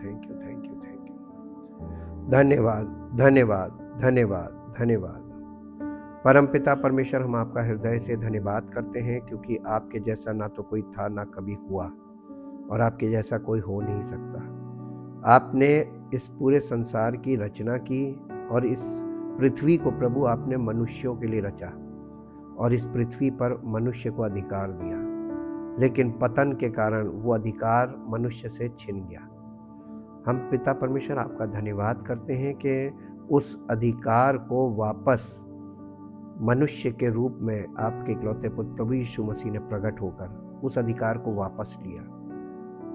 Thank you, thank you, thank you. धन्यवाद, धन्यवाद, धन्यवाद, धन्यवाद। परमपिता परमेश्वर, हम आपका हृदय से धन्यवाद करते हैं, क्योंकि आपके जैसा ना तो कोई था ना कभी हुआ, और आपके जैसा कोई हो नहीं सकता। आपने इस पूरे संसार की रचना की, और इस पृथ्वी को प्रभु आपने मनुष्यों के लिए रचा, और इस पृथ्वी पर मनुष्य को अधिकार दिया, लेकिन पतन के कारण वो अधिकार मनुष्य से छिन गया। हम पिता परमेश्वर आपका धन्यवाद करते हैं कि उस अधिकार को वापस मनुष्य के रूप में आपके इकलौते पुत्र प्रभु यीशु मसीह ने प्रकट होकर उस अधिकार को वापस लिया,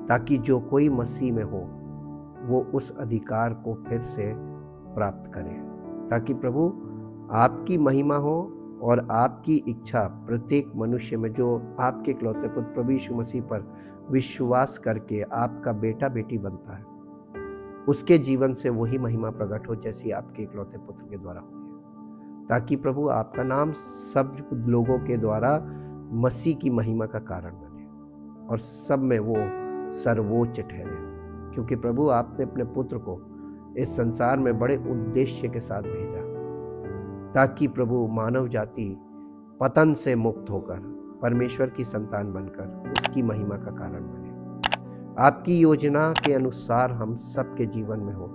ताकि जो कोई मसीह में हो वो उस अधिकार को फिर से प्राप्त करे, ताकि प्रभु आपकी महिमा हो और आपकी इच्छा प्रत्येक मनुष्य में जो आपके इकलौते पुत्र प्रभु यीशु मसीह पर विश्वास करके आपका बेटा बेटी बनता है, उसके जीवन से वही महिमा प्रकट हो जैसी आपके इकलौते पुत्र के द्वारा हुई, ताकि प्रभु आपका नाम सब लोगों के द्वारा मसीह की महिमा का कारण बने और सब में वो सर्वोच्च ठहरे। क्योंकि प्रभु आपने अपने पुत्र को इस संसार में बड़े उद्देश्य के साथ भेजा, ताकि प्रभु मानव जाति पतन से मुक्त होकर परमेश्वर की संतान बनकर उसकी महिमा का कारण बने। आपकी योजना के अनुसार हम सबके जीवन में हो,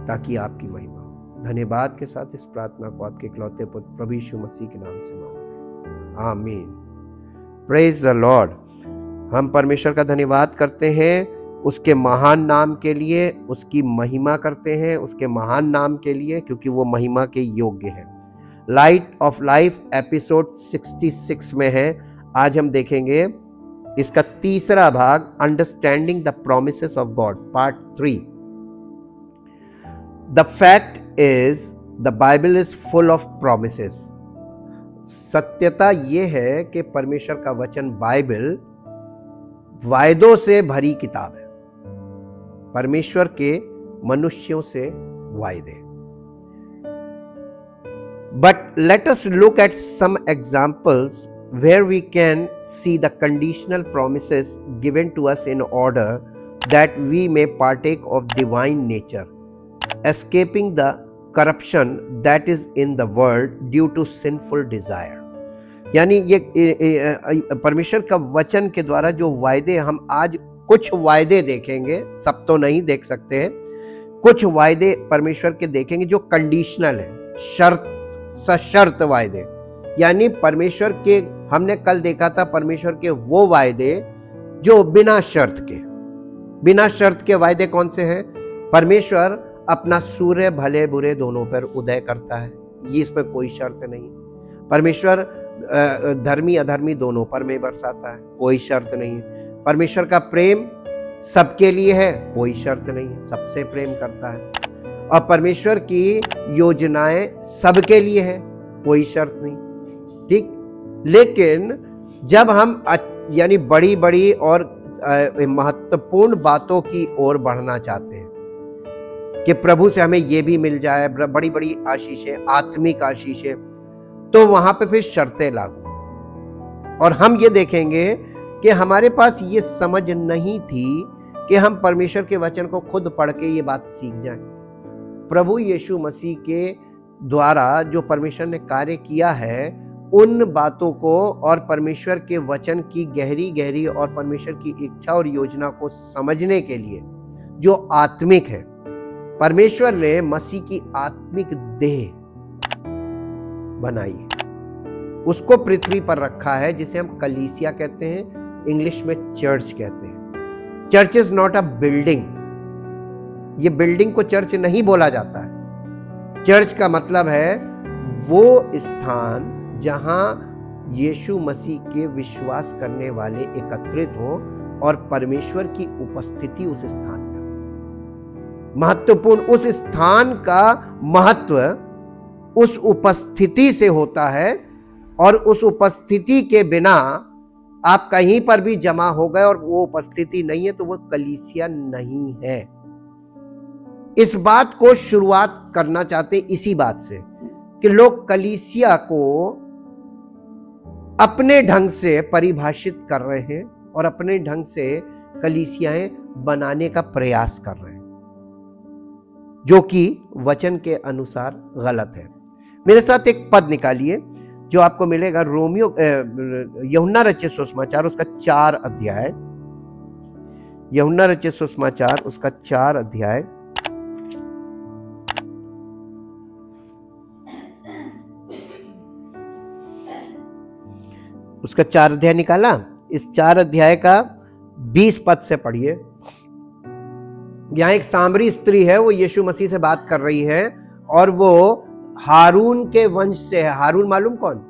ताकि आपकी महिमा हो। धन्यवाद के साथ इस प्रार्थना को आपके इकलौते पुत्र प्रभु यीशु मसीह के नाम से मांगते हैं, आमीन। Praise the Lord. हम परमेश्वर का धन्यवाद करते हैं उसके महान नाम के लिए, उसकी महिमा करते हैं उसके महान नाम के लिए, क्योंकि वो महिमा के योग्य है। लाइट ऑफ लाइफ एपिसोड 66 में है। आज हम देखेंगे इसका तीसरा भाग, understanding the promises of God, part 3। The fact is the Bible is full of promises. सत्यता यह है कि परमेश्वर का वचन बाइबल वायदों से भरी किताब है, परमेश्वर के मनुष्यों से वायदे। But let us look at some examples where we can see the conditional promises given to us in order that we may partake of divine nature, escaping the corruption that is in the world due to sinful desire। यानी ये परमेश्वर का वचन के द्वारा जो वायदे, हम आज कुछ वायदे देखेंगे, सब तो नहीं देख सकते हैं, कुछ वायदे परमेश्वर के देखेंगे जो कंडीशनल है, शर्त सशर्त वायदे। यानी परमेश्वर के, हमने कल देखा था परमेश्वर के वो वायदे जो बिना शर्त के। बिना शर्त के वायदे कौन से हैं? परमेश्वर अपना सूर्य भले बुरे दोनों पर उदय करता है, ये इसमें कोई शर्त नहीं। परमेश्वर धर्मी अधर्मी दोनों पर में बरसाता है, कोई शर्त नहीं। परमेश्वर का प्रेम सबके लिए है, कोई शर्त नहीं है, सबसे प्रेम करता है। और परमेश्वर की योजनाएं सबके लिए है, कोई शर्त नहीं, ठीक। लेकिन जब हम यानी बड़ी बड़ी और महत्वपूर्ण बातों की ओर बढ़ना चाहते हैं कि प्रभु से हमें ये भी मिल जाए, बड़ी बड़ी आशीषें, आत्मिक आशीषें, तो वहां पे फिर शर्तें लागू। और हम ये देखेंगे कि हमारे पास ये समझ नहीं थी कि हम परमेश्वर के वचन को खुद पढ़ के ये बात सीख जाएं। प्रभु यीशु मसीह के द्वारा जो परमेश्वर ने कार्य किया है, उन बातों को और परमेश्वर के वचन की गहरी गहरी और परमेश्वर की इच्छा और योजना को समझने के लिए जो आत्मिक है, परमेश्वर ने मसीह की आत्मिक देह बनाई, उसको पृथ्वी पर रखा है, जिसे हम कलीसिया कहते हैं, इंग्लिश में चर्च कहते हैं। Church is not a building, ये बिल्डिंग को चर्च नहीं बोला जाता है। चर्च का मतलब है वो स्थान जहां यीशु मसीह के विश्वास करने वाले एकत्रित हों और परमेश्वर की उपस्थिति उस स्थान में महत्वपूर्ण, उस स्थान का महत्व उस उपस्थिति से होता है। और उस उपस्थिति के बिना आप कहीं पर भी जमा हो गए और वो उपस्थिति नहीं है, तो वो कलीसिया नहीं है। इस बात को शुरुआत करना चाहते हैं इसी बात से कि लोग कलीसिया को अपने ढंग से परिभाषित कर रहे हैं और अपने ढंग से कलीसियाएं बनाने का प्रयास कर रहे हैं। जो कि वचन के अनुसार गलत है। मेरे साथ एक पद निकालिए जो आपको मिलेगा रोमियो यूहन्ना रचित सुसमाचार उसका 4 अध्याय, यूहन्ना रचित सुसमाचार उसका 4 अध्याय, उसका 4 अध्याय निकाला। इस 4 अध्याय का 20 पद से पढ़िए। यहां एक सामरी स्त्री है, वो यीशु मसीह से बात कर रही है और वो हारून के वंश से है। हारून मालूम कौन?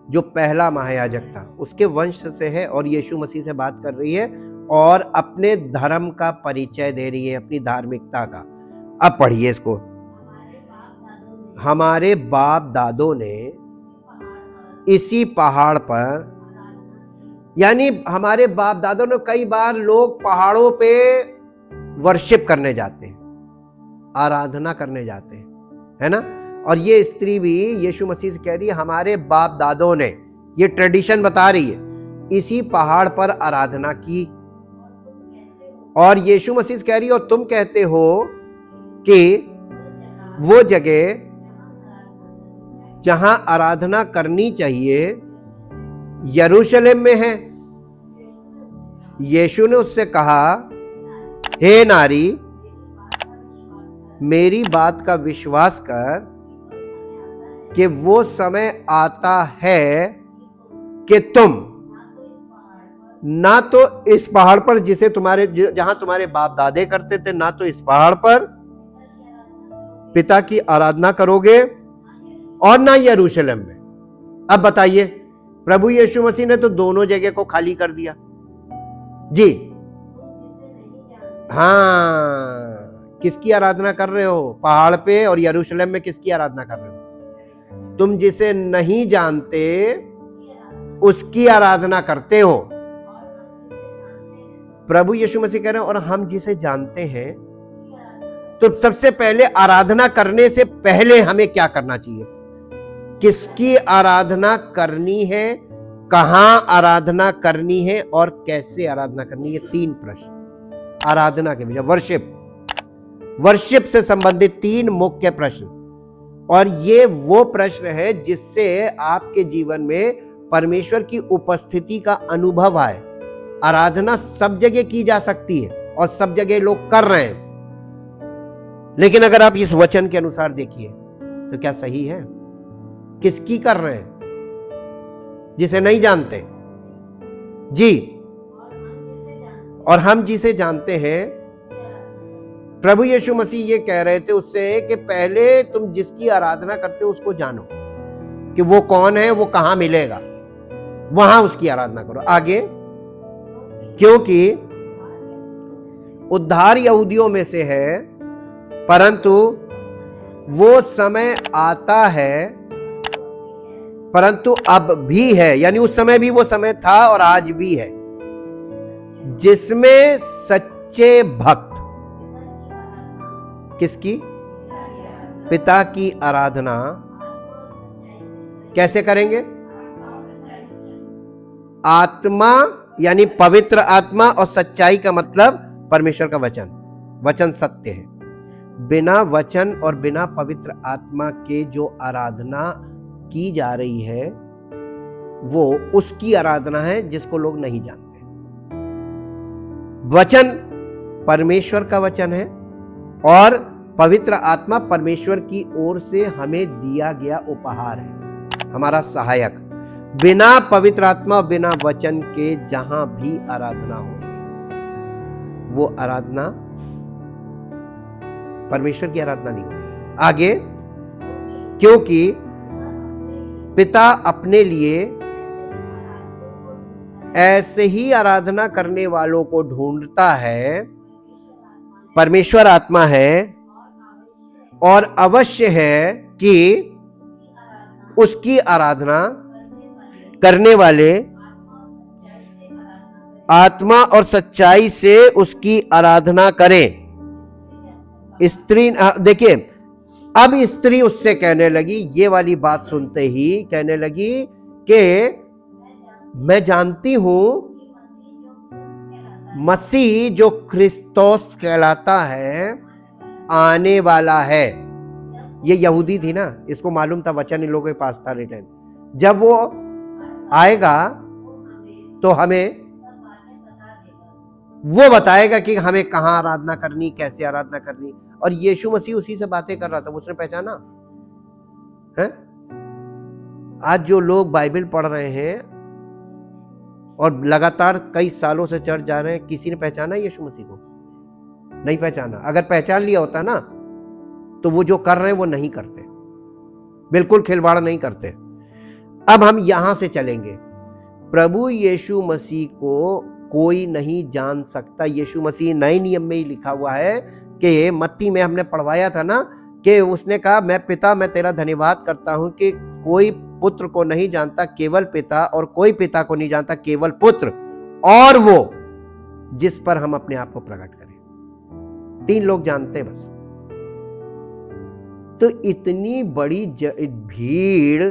जो पहला महायाजक था, उसके वंश से है और यीशु मसीह से बात कर रही है और अपने धर्म का परिचय दे रही है, अपनी धार्मिकता का। अब पढ़िए इसको। हमारे बाप दादों ने इसी पहाड़ पर, यानी हमारे बाप दादों ने, कई बार लोग पहाड़ों पे वर्शिप करने जाते हैं, आराधना करने जाते हैं, है ना। और ये स्त्री भी यीशु मसीह से कह रही है हमारे बाप दादों ने, ये ट्रेडिशन बता रही है, इसी पहाड़ पर आराधना की। और यीशु मसीह से कह रही है और तुम कहते हो कि वो जगह जहां आराधना करनी चाहिए यरूशलेम में है। यीशु ने उससे कहा, हे नारी, मेरी बात का विश्वास कर कि वो समय आता है कि तुम ना तो इस पहाड़ पर जिसे जहां तुम्हारे बाप दादे करते थे, ना तो इस पहाड़ पर पिता की आराधना करोगे और ना यरूशलेम में। अब बताइए, प्रभु यीशु मसीह ने तो दोनों जगह को खाली कर दिया जी। हाँ, किसकी आराधना कर रहे हो? पहाड़ पे और यरूशलेम में किसकी आराधना कर रहे हो? तुम जिसे नहीं जानते उसकी आराधना करते हो। प्रभु यीशु मसीह कह रहे हैं और हम जिसे जानते हैं। तो सबसे पहले आराधना करने से पहले हमें क्या करना चाहिए? किसकी आराधना करनी है, कहां आराधना करनी है और कैसे आराधना करनी है? 3 प्रश्न आराधना के विषय, वर्शिप से संबंधित 3 मुख्य प्रश्न। और ये वो प्रश्न है जिससे आपके जीवन में परमेश्वर की उपस्थिति का अनुभव आए। आराधना सब जगह की जा सकती है और सब जगह लोग कर रहे हैं, लेकिन अगर आप इस वचन के अनुसार देखिए तो क्या सही है? किसकी कर रहे हैं? जिसे नहीं जानते जी। और हम जिसे जानते हैं, प्रभु यीशु मसीह ये कह रहे थे उससे कि पहले तुम जिसकी आराधना करते हो उसको जानो कि वो कौन है, वो कहां मिलेगा, वहां उसकी आराधना करो। आगे, क्योंकि उद्धार यहूदियों में से है, परंतु वो समय आता है, परंतु अब भी है, यानी उस समय भी वो समय था और आज भी है, जिसमें सच्चे भक्त किसकी? पिता की आराधना कैसे करेंगे? आत्मा, यानी पवित्र आत्मा, और सच्चाई का मतलब परमेश्वर का वचन। वचन सत्य है। बिना वचन और बिना पवित्र आत्मा के जो आराधना की जा रही है वो उसकी आराधना है जिसको लोग नहीं जानते। वचन परमेश्वर का वचन है और पवित्र आत्मा परमेश्वर की ओर से हमें दिया गया उपहार है, हमारा सहायक। बिना पवित्र आत्मा और बिना वचन के जहां भी आराधना हो, वो आराधना परमेश्वर की आराधना नहीं होगी। आगे, क्योंकि पिता अपने लिए ऐसे ही आराधना करने वालों को ढूंढता है, परमेश्वर आत्मा है और अवश्य है कि उसकी आराधना करने वाले आत्मा और सच्चाई से उसकी आराधना करें। स्त्री, देखिए, अब स्त्री उससे कहने लगी, ये वाली बात सुनते ही कहने लगी कि मैं जानती हूं मसीह जो क्रिस्तोस कहलाता है आने वाला है। ये यहूदी थी ना, इसको मालूम था वचन इन लोगों के पास था रिटर्न। जब वो आएगा तो हमें वो बताएगा कि हमें कहाँ आराधना करनी, कैसे आराधना करनी। और यीशु मसीह उसी से बातें कर रहा था, उसने पहचाना है। आज जो लोग बाइबल पढ़ रहे हैं और लगातार कई सालों से चर्च जा रहे हैं, किसी ने पहचाना यीशु मसीह को? नहीं पहचाना। अगर पहचान लिया होता ना तो वो जो कर रहे हैं वो नहीं करते, बिल्कुल खिलवाड़ नहीं करते। अब हम यहां से चलेंगे। प्रभु यीशु मसीह को कोई नहीं जान सकता। यीशु मसीह नए नियम में ही लिखा हुआ है कि मत्ती में हमने पढ़वाया था ना कि उसने कहा, मैं पिता, मैं तेरा धन्यवाद करता हूं कि कोई पुत्र को नहीं जानता केवल पिता, और कोई पिता को नहीं जानता केवल पुत्र, और वो जिस पर हम अपने आप को प्रकट करें। 3 लोग जानते हैं बस। तो इतनी बड़ी भीड़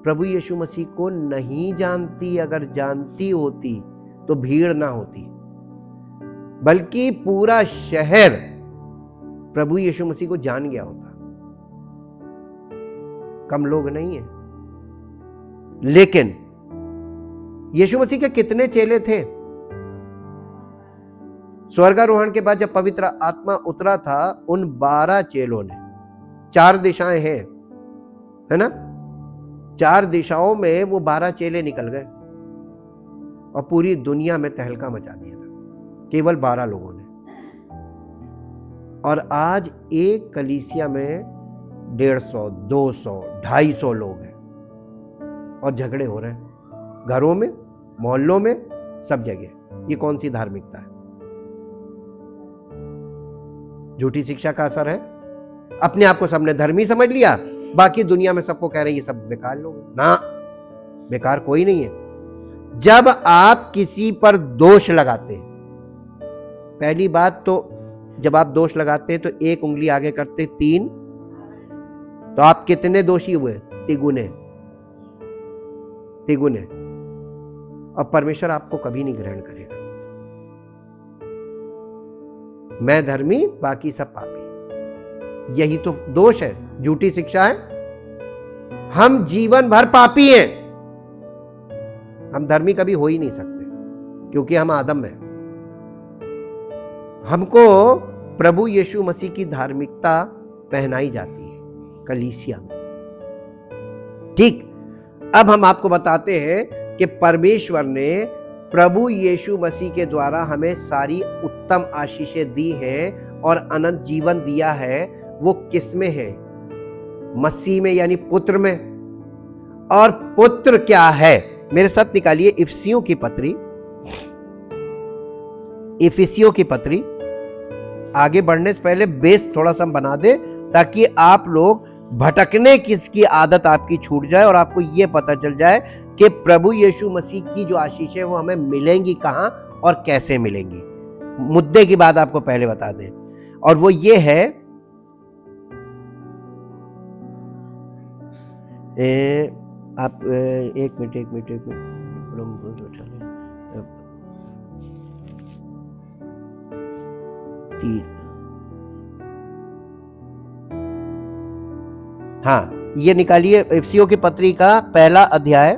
प्रभु यीशु मसीह को नहीं जानती। अगर जानती होती तो भीड़ ना होती, बल्कि पूरा शहर प्रभु यीशु मसीह को जान गया होता। कम लोग नहीं है। लेकिन यीशु मसीह के कितने चेले थे? स्वर्गारोहण के बाद जब पवित्र आत्मा उतरा था, उन 12 चेलों ने, 4 दिशाएं हैं, है ना, 4 दिशाओं में वो 12 चेले निकल गए और पूरी दुनिया में तहलका मचा दिया था केवल 12 लोगों ने। और आज एक कलीसिया में 150, 200, 250 लोग हैं और झगड़े हो रहे हैं घरों में, मोहल्लों में, सब जगह। ये कौन सी धार्मिकता है? झूठी शिक्षा का असर है। अपने आप को सबने धर्मी समझ लिया, बाकी दुनिया में सबको कह रहे हैं ये सब बेकार लोग। ना, बेकार कोई नहीं है। जब आप किसी पर दोष लगाते हैं, पहली बात तो जब आप दोष लगाते हैं तो 1 उंगली आगे करते 3, तो आप कितने दोषी हुए? तिगुने। और परमेश्वर आपको कभी नहीं ग्रहण करेगा। मैं धर्मी, बाकी सब पापी। यही तो दोष है, झूठी शिक्षा है। हम जीवन भर पापी हैं। हम धर्मी कभी हो ही नहीं सकते क्योंकि हम आदम हैं। हमको प्रभु यीशु मसीह की धार्मिकता पहनाई जाती है कलीसिया में। ठीक, अब हम आपको बताते हैं कि परमेश्वर ने प्रभु यीशु मसीह के द्वारा हमें सारी उत्तम आशीषें दी हैं और अनंत जीवन दिया है। वो किस में है? मसीह में, यानी पुत्र में। और पुत्र क्या है? मेरे साथ निकालिए इफिसियों की पत्री। इफिसियों की पत्री। आगे बढ़ने से पहले बेस थोड़ा सा बना दे ताकि आप लोग भटकने की आदत आपकी छूट जाए और आपको यह पता चल जाए कि प्रभु यीशु मसीह की जो आशीष है वो हमें मिलेंगी कहां और कैसे मिलेंगी। मुद्दे की बात आपको पहले बता दें, और वो ये है, आप एक मिनट हाँ, ये निकालिए इफिसियों की पत्री का 1 अध्याय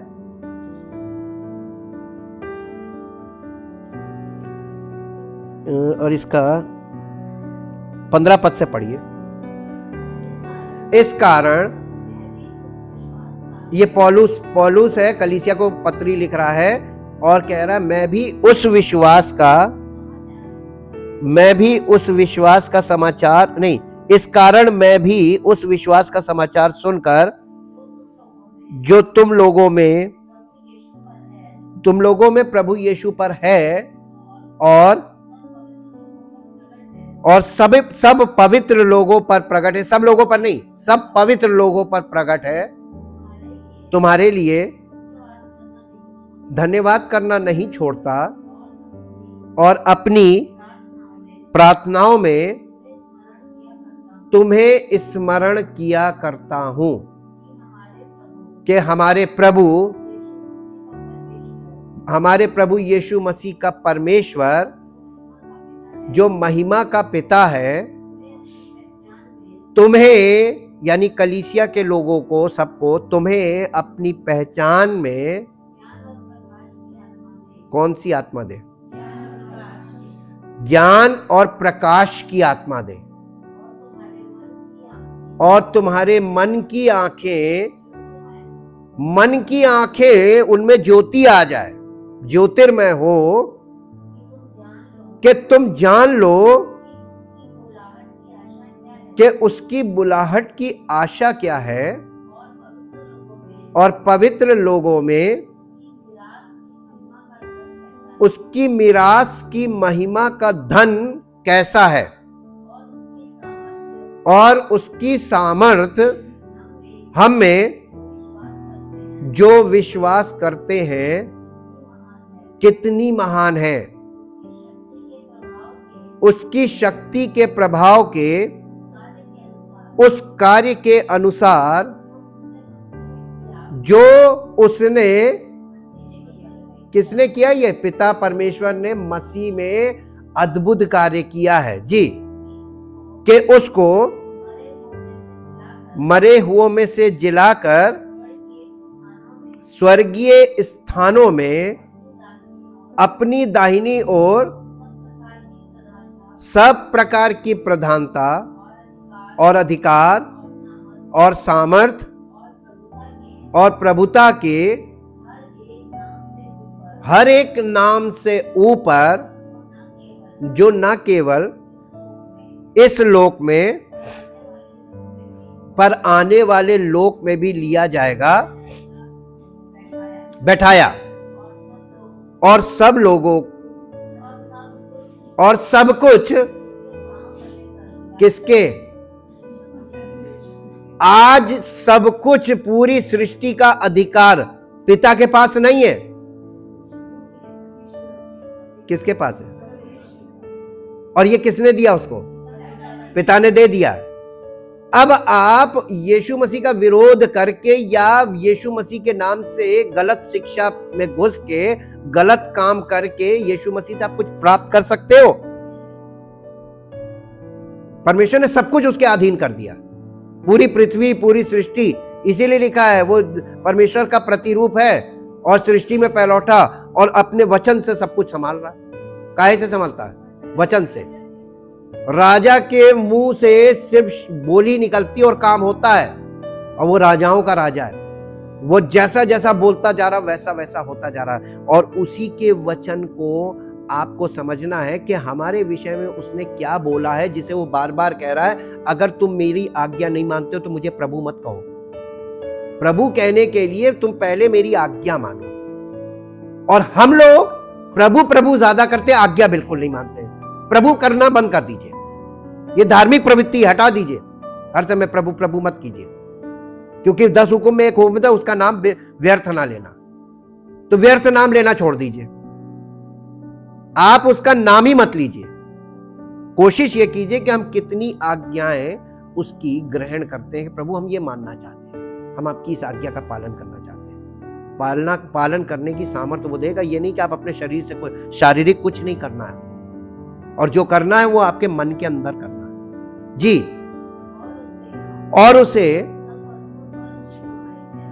और इसका 15 पद से पढ़िए। इस कारण, ये पौलुस है, कलीसिया को पत्री लिख रहा है और कह रहा है मैं भी उस विश्वास का समाचार नहीं, इस कारण मैं भी उस विश्वास का समाचार सुनकर जो तुम लोगों में प्रभु यीशु पर है और सब पवित्र लोगों पर प्रकट है। सब लोगों पर नहीं, सब पवित्र लोगों पर प्रकट है। तुम्हारे लिए धन्यवाद करना नहीं छोड़ता और अपनी प्रार्थनाओं में तुम्हें स्मरण किया करता हूं कि हमारे प्रभु यीशु मसीह का परमेश्वर जो महिमा का पिता है तुम्हें यानी कलीसिया के लोगों को, सबको, तुम्हें अपनी पहचान में कौन सी आत्मा दे? ज्ञान और प्रकाश की आत्मा दे, और तुम्हारे मन की आंखें उनमें ज्योति आ जाए, ज्योतिर्मय हो, कि तुम जान लो कि उसकी बुलाहट की आशा क्या है, और पवित्र लोगों में उसकी मिरास की महिमा का धन कैसा है, और उसकी सामर्थ्य हम में जो विश्वास करते हैं कितनी महान है। उसकी शक्ति के प्रभाव के उस कार्य के अनुसार जो उसने, किसने किया? ये पिता परमेश्वर ने मसीह में अद्भुत कार्य किया है जी, कि उसको मरे हुओं में से जिलाकर स्वर्गीय स्थानों में अपनी दाहिनी ओर सब प्रकार की प्रधानता और अधिकार और सामर्थ और प्रभुता के हर एक नाम से ऊपर, जो न केवल इस लोक में पर आने वाले लोक में भी लिया जाएगा, बैठाया, और सब लोगों और सब कुछ किसके? आज सब कुछ, पूरी सृष्टि का अधिकार पिता के पास नहीं है, किसके पास है? और ये किसने दिया उसको? पिता ने दे दिया। अब आप यीशु मसीह का विरोध करके या यीशु मसीह के नाम से गलत शिक्षा में घुस के गलत काम करके यीशु मसीह से आप कुछ प्राप्त कर सकते हो? परमेश्वर ने सब कुछ उसके अधीन कर दिया, पूरी पृथ्वी, पूरी सृष्टि। इसीलिए लिखा है वो परमेश्वर का प्रतिरूप है और सृष्टि में पहलौठा, और अपने वचन से सब कुछ संभाल रहा है। काहे से संभालता है? वचन से। राजा के मुंह से सिर्फ बोली निकलती और काम होता है, और वो राजाओं का राजा है। वो जैसा जैसा बोलता जा रहा वैसा वैसा होता जा रहा है, और उसी के वचन को आपको समझना है कि हमारे विषय में उसने क्या बोला है, जिसे वो बार बार कह रहा है, अगर तुम मेरी आज्ञा नहीं मानते हो तो मुझे प्रभु मत कहो। प्रभु कहने के लिए तुम पहले मेरी आज्ञा मानो। और हम लोग प्रभु प्रभु ज्यादा करते, आज्ञा बिल्कुल नहीं मानते। प्रभु करना बंद कर दीजिए, ये धार्मिक प्रवृत्ति हटा दीजिए। हर समय प्रभु प्रभु मत कीजिए, क्योंकि 10 हुक्म में एक हुक्म था, उसका नाम व्यर्थ ना लेना। तो व्यर्थ नाम लेना छोड़ दीजिए, आप उसका नाम ही मत लीजिए। कोशिश ये कीजिए कि हम कितनी आज्ञाएं उसकी ग्रहण करते हैं। प्रभु हम ये मानना चाहते हैं, हम आपकी इस आज्ञा का पालन करना चाहते हैं। पालन करने की सामर्थ्य वो देगा। ये नहीं कि आप अपने शरीर से कोई शारीरिक कुछ नहीं करना है, और जो करना है वो आपके मन के अंदर करना है जी। और उसे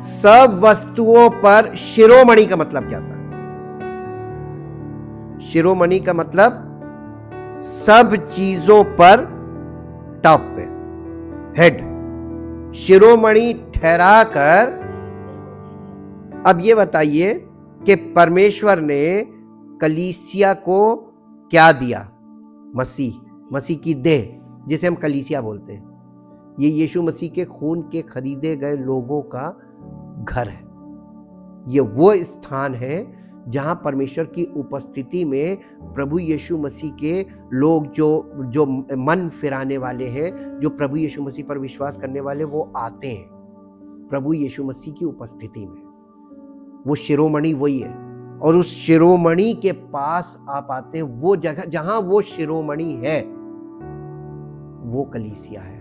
सब वस्तुओं पर, शिरोमणि का मतलब क्या था? शिरोमणि का मतलब सब चीजों पर, टॉप पे, हेड, शिरोमणि ठहराकर। अब ये बताइए कि परमेश्वर ने कलीसिया को क्या दिया? मसीह की देह, जिसे हम कलीसिया बोलते हैं। ये यीशु मसीह के खून के खरीदे गए लोगों का घर है। ये वो स्थान है जहां परमेश्वर की उपस्थिति में प्रभु यीशु मसीह के लोग, जो मन फिराने वाले हैं, जो प्रभु यीशु मसीह पर विश्वास करने वाले, वो आते हैं प्रभु यीशु मसीह की उपस्थिति में। वो शिरोमणि वही है, और उस शिरोमणि के पास आप आते हैं। वो जगह जहां वो शिरोमणि है वो कलीसिया है।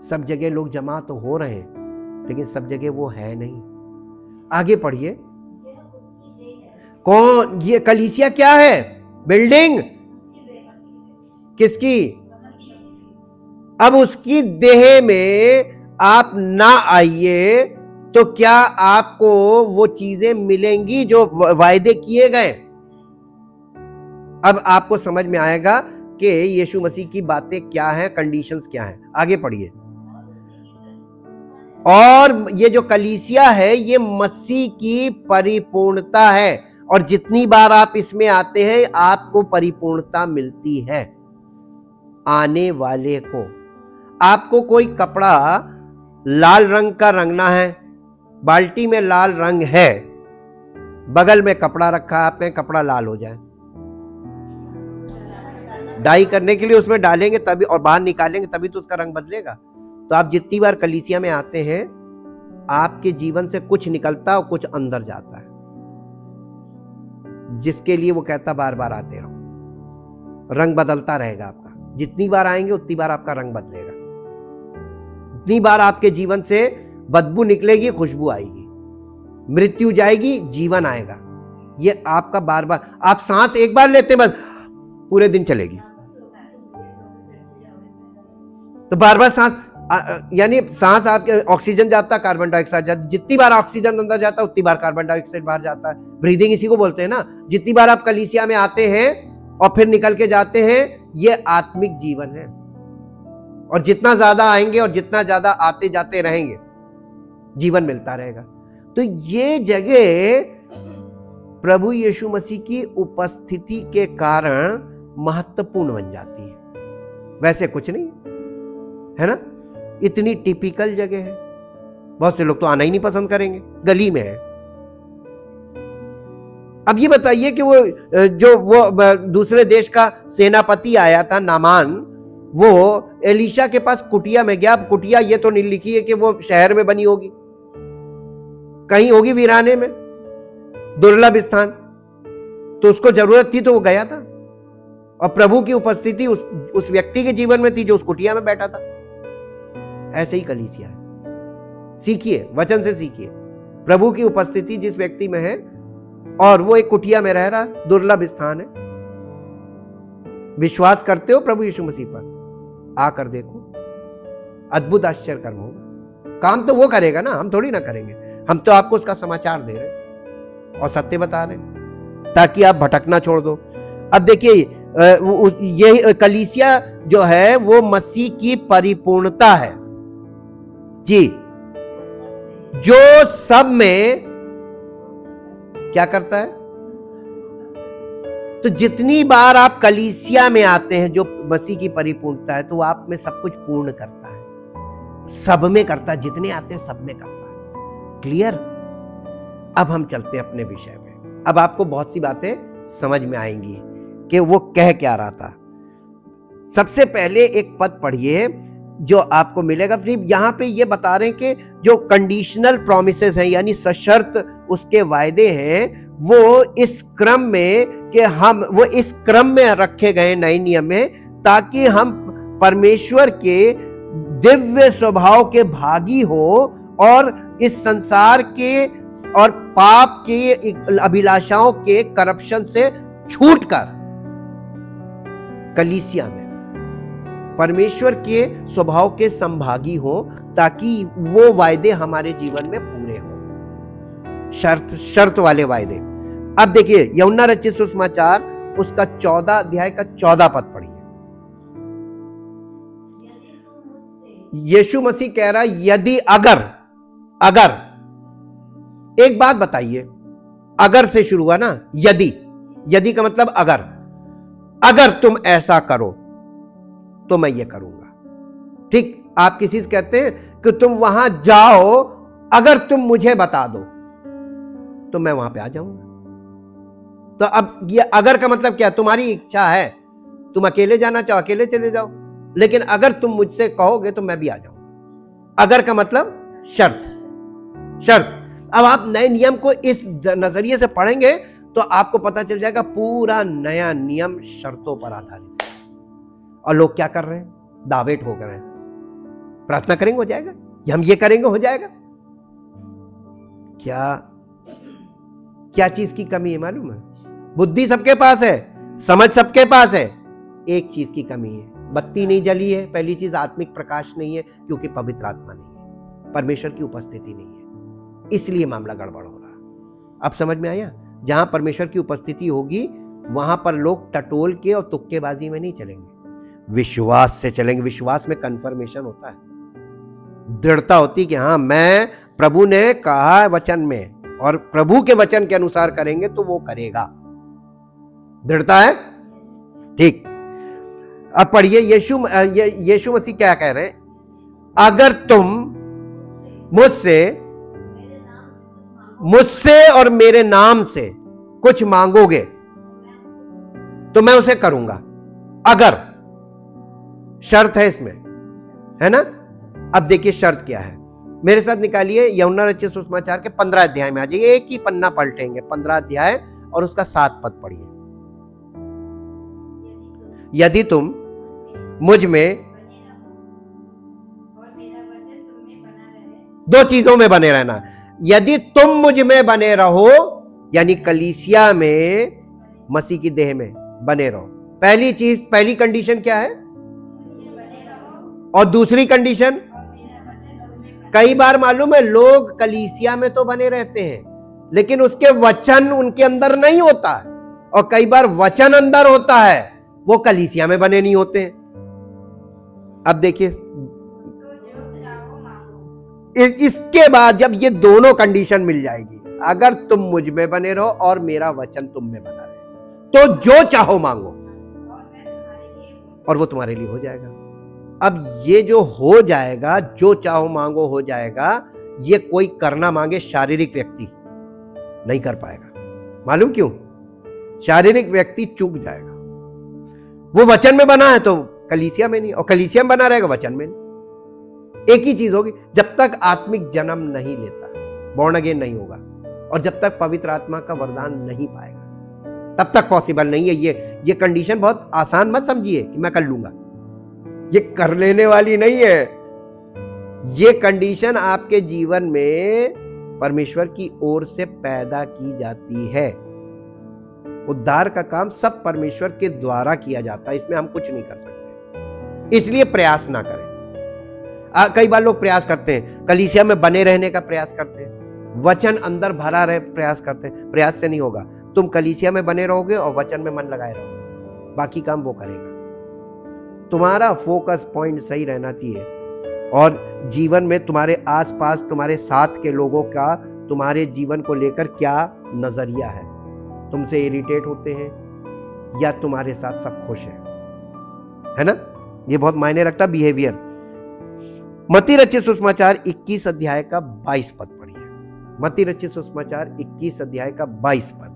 सब जगह लोग जमा तो हो रहे हैं, लेकिन सब जगह वो है नहीं। आगे पढ़िए। कौन? ये कलीसिया क्या है? बिल्डिंग किसकी? अब उसकी देह में आप ना आइए तो क्या आपको वो चीजें मिलेंगी जो वायदे किए गए? अब आपको समझ में आएगा कि यीशु मसीह की बातें क्या हैं, कंडीशंस क्या हैं। आगे पढ़िए। और ये जो कलीसिया है ये मसीह की परिपूर्णता है, और जितनी बार आप इसमें आते हैं आपको परिपूर्णता मिलती है। आने वाले को आपको कोई कपड़ा लाल रंग का रंगना है, बाल्टी में लाल रंग है, बगल में कपड़ा रखा है, आप कहें कपड़ा लाल हो जाए, डाई करने के लिए उसमें डालेंगे तभी, और बाहर निकालेंगे तभी तो उसका रंग बदलेगा। तो आप जितनी बार कलीसिया में आते हैं आपके जीवन से कुछ निकलता है और कुछ अंदर जाता है, जिसके लिए वो कहता बार बार आते रहो, रंग बदलता रहेगा आपका। जितनी बार आएंगे उतनी बार आपका रंग बदलेगा, उतनी बार आपके जीवन से बदबू निकलेगी, खुशबू आएगी, मृत्यु जाएगी, जीवन आएगा। ये आपका बार बार, आप सांस एक बार लेते बस पूरे दिन चलेगी, तो बार बार सांस, यानी सांस आपके ऑक्सीजन जाता, कार्बन डाइऑक्साइड जाता, जितनी बार ऑक्सीजन अंदर जाता उतनी बार कार्बन डाइऑक्साइड बाहर जाता है। ब्रीदिंग इसी को बोलते हैं ना। जितनी बार आप कलीसिया में आते हैं और फिर निकल के जाते हैं, ये आत्मिक जीवन है। और जितना ज्यादा आएंगे और जितना ज्यादा आते जाते रहेंगे, जीवन मिलता रहेगा। तो ये जगह प्रभु यीशु मसीह की उपस्थिति के कारण महत्वपूर्ण बन जाती है। वैसे कुछ नहीं है ना, इतनी टिपिकल जगह है, बहुत से लोग तो आना ही नहीं पसंद करेंगे, गली में है। अब ये बताइए कि वो दूसरे देश का सेनापति आया था नामान, वो एलीशा के पास कुटिया में गया। कुटिया ये तो नहीं लिखी है कि वो शहर में बनी होगी, कहीं होगी वीराने में, दुर्लभ स्थान, तो उसको जरूरत थी तो वो गया था, और प्रभु की उपस्थिति उस व्यक्ति के जीवन में थी जो उस कुटिया में बैठा था। ऐसे ही कलीसिया है। सीखिए, वचन से सीखिए। प्रभु की उपस्थिति जिस व्यक्ति में है और वो एक कुटिया में रह रहा है, दुर्लभ स्थान है। विश्वास करते हो प्रभु यीशु मसीह पर, आकर देखो, अद्भुत आश्चर्य कर्म होगा। काम तो वो करेगा ना, हम थोड़ी ना करेंगे। हम तो आपको उसका समाचार दे रहे हैं और सत्य बता रहे हैं ताकि आप भटकना छोड़ दो। अब देखिए, ये कलीसिया जो है वो मसीह की परिपूर्णता है जी, जो सब में क्या करता है। तो जितनी बार आप कलीसिया में आते हैं जो मसीह की परिपूर्णता है, तो आप में सब कुछ पूर्ण करता है, सब में करता है, जितने आते हैं सब में करता है। क्लियर? अब हम चलते हैं अपने विषय पे। अब आपको बहुत सी बातें समझ में आएंगी कि वो कह क्या रहा था। सबसे पहले एक पद पढ़िए जो आपको मिलेगा। फिर यहां पे ये बता रहे हैं कि जो कंडीशनल प्रॉमिसेस हैं, यानी सशर्त उसके वायदे हैं, वो इस क्रम में कि वो इस क्रम में रखे गए नए नियम में, ताकि हम परमेश्वर के दिव्य स्वभाव के भागी हो और इस संसार के और पाप के अभिलाषाओं के करप्शन से छूटकर कलीसिया में परमेश्वर के स्वभाव के संभागी हो, ताकि वो वायदे हमारे जीवन में पूरे हो। शर्त वाले वायदे। अब देखिए यूहन्ना रचित सुसमाचार उसका 14 अध्याय का 14 पद पढ़िए। यीशु मसीह कह रहा है, यदि अगर एक बात बताइए, अगर से शुरू हुआ ना, यदि का मतलब अगर तुम ऐसा करो तो मैं ये करूंगा। ठीक, आप किसी से कहते हैं कि तुम वहां जाओ, अगर तुम मुझे बता दो तो मैं वहां पे आ जाऊंगा। तो अब ये अगर का मतलब क्या? तुम्हारी इच्छा है, तुम अकेले जाना चाहो अकेले चले जाओ, लेकिन अगर तुम मुझसे कहोगे तो मैं भी आ जाऊंगा। अगर का मतलब शर्त। अब आप नए नियम को इस नजरिए से पढ़ेंगे तो आपको पता चल जाएगा पूरा नया नियम शर्तों पर आधारित है। और लोग क्या कर रहे हैं? दावेट हो गए हैं। प्रार्थना करेंगे हो जाएगा, हम ये करेंगे हो जाएगा। क्या चीज की कमी है मालूम है? बुद्धि सबके पास है, समझ सबके पास है, एक चीज की कमी है, बत्ती नहीं जली है। पहली चीज आत्मिक प्रकाश नहीं है, क्योंकि पवित्र आत्मा नहीं है, परमेश्वर की उपस्थिति नहीं है, इसलिए मामला गड़बड़ हो रहा। अब समझ में आया? जहां परमेश्वर की उपस्थिति होगी वहां पर लोग टटोल के और तुक्केबाजी में नहीं चलेंगे, विश्वास से चलेंगे। विश्वास में कंफर्मेशन होता है, दृढ़ता होती कि हाँ, मैं प्रभु ने कहा है वचन में, और प्रभु के वचन के अनुसार करेंगे तो वो करेगा। दृढ़ता है, ठीक। अब पढ़िए, यीशु मसीह क्या कह रहे हैं? अगर तुम मुझसे और मेरे नाम से कुछ मांगोगे तो मैं उसे करूंगा। अगर, शर्त है इसमें, है ना? अब देखिए शर्त क्या है, मेरे साथ निकालिए यूहन्ना रचित सुसमाचार के 15 अध्याय में आ जाइए। एक ही पन्ना पलटेंगे, 15 अध्याय और उसका 7 पद पढ़िए। यदि तुम मुझ में, दो चीजों में बने रहना। यदि तुम मुझ में बने रहो, यानी कलीसिया में, मसीह की देह में बने रहो। पहली चीज, पहली कंडीशन क्या है? और दूसरी कंडीशन, कई बार मालूम है लोग कलीसिया में तो बने रहते हैं लेकिन उसके वचन उनके अंदर नहीं होता है, और कई बार वचन अंदर होता है, वो कलीसिया में बने नहीं होते हैं। अब देखिए, इसके बाद जब ये दोनों कंडीशन मिल जाएगी, अगर तुम मुझ में बने रहो और मेरा वचन तुम में बना रहे, तो जो चाहो मांगो और वो तुम्हारे लिए हो जाएगा। अब ये जो हो जाएगा, जो चाहो मांगो हो जाएगा, ये कोई करना मांगे शारीरिक व्यक्ति नहीं कर पाएगा। मालूम क्यों? शारीरिक व्यक्ति चूक जाएगा। वो वचन में बना है तो कलीसिया में नहीं, और कलीसिया में बना रहेगा वचन में नहीं। एक ही चीज होगी, जब तक आत्मिक जन्म नहीं लेता, बॉर्न अगेन नहीं होगा, और जब तक पवित्र आत्मा का वरदान नहीं पाएगा, तब तक पॉसिबल नहीं है। ये कंडीशन बहुत आसान मत समझिए कि मैं कर लूंगा, ये कर लेने वाली नहीं है। ये कंडीशन आपके जीवन में परमेश्वर की ओर से पैदा की जाती है। उद्धार का काम सब परमेश्वर के द्वारा किया जाता है, इसमें हम कुछ नहीं कर सकते, इसलिए प्रयास ना करें। कई बार लोग प्रयास करते हैं, कलीसिया में बने रहने का प्रयास करते हैं, वचन अंदर भरा रहे प्रयास करते हैं। प्रयास से नहीं होगा। तुम कलीसिया में बने रहोगे और वचन में मन लगाए रहोगे, बाकी काम वो करेगा। तुम्हारा फोकस पॉइंट सही रहना चाहिए, और जीवन में तुम्हारे आसपास, तुम्हारे साथ के लोगों का तुम्हारे जीवन को लेकर क्या नजरिया है। तुमसे इरिटेट होते हैं या तुम्हारे साथ सब खुश है ना? ये बहुत मायने रखता बिहेवियर। मत्ती रचित सुसमाचार 21 अध्याय का 22 पद पढ़िए। मत्ती रचित सुसमाचार 21 अध्याय का 22 पद।